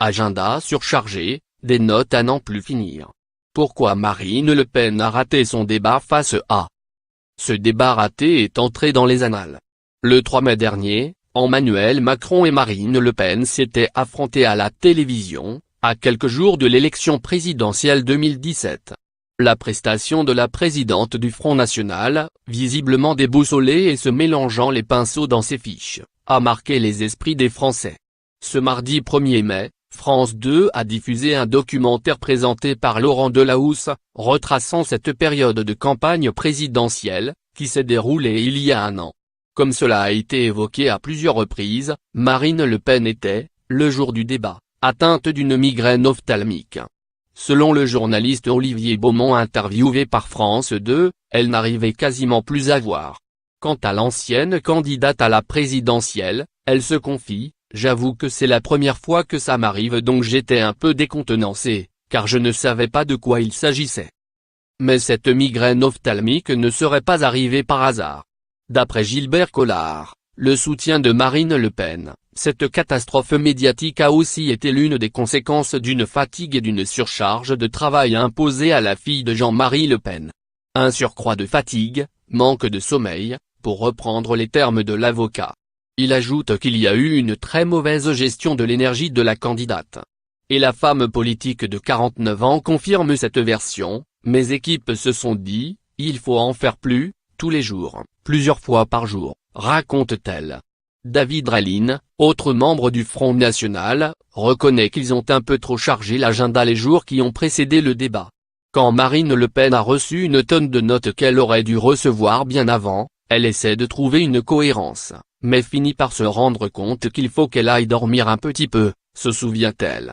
Agenda surchargé, des notes à n'en plus finir. Pourquoi Marine Le Pen a raté son débat face à... Ce débat raté est entré dans les annales. Le 3 mai dernier, Emmanuel Macron et Marine Le Pen s'étaient affrontés à la télévision, à quelques jours de l'élection présidentielle 2017. La prestation de la présidente du Front National, visiblement déboussolée et se mélangeant les pinceaux dans ses fiches, a marqué les esprits des Français. Ce mardi 1er mai, France 2 a diffusé un documentaire présenté par Laurent Delahousse, retraçant cette période de campagne présidentielle, qui s'est déroulée il y a un an. Comme cela a été évoqué à plusieurs reprises, Marine Le Pen était, le jour du débat, atteinte d'une migraine ophtalmique. Selon le journaliste Olivier Beaumont interviewé par France 2, elle n'arrivait quasiment plus à voir. Quant à l'ancienne candidate à la présidentielle, elle se confie: « J'avoue que c'est la première fois que ça m'arrive, donc j'étais un peu décontenancé, car je ne savais pas de quoi il s'agissait. Mais cette migraine ophtalmique ne serait pas arrivée par hasard. » D'après Gilbert Collard, le soutien de Marine Le Pen, cette catastrophe médiatique a aussi été l'une des conséquences d'une fatigue et d'une surcharge de travail imposée à la fille de Jean-Marie Le Pen. Un surcroît de fatigue, manque de sommeil, pour reprendre les termes de l'avocat. Il ajoute qu'il y a eu une très mauvaise gestion de l'énergie de la candidate. Et la femme politique de 49 ans confirme cette version: « Mes équipes se sont dit, il faut en faire plus, tous les jours, plusieurs fois par jour », raconte-t-elle. David Railine, autre membre du Front National, reconnaît qu'ils ont un peu trop chargé l'agenda les jours qui ont précédé le débat. Quand Marine Le Pen a reçu une tonne de notes qu'elle aurait dû recevoir bien avant, elle essaie de trouver une cohérence, mais finit par se rendre compte qu'il faut qu'elle aille dormir un petit peu, se souvient-elle.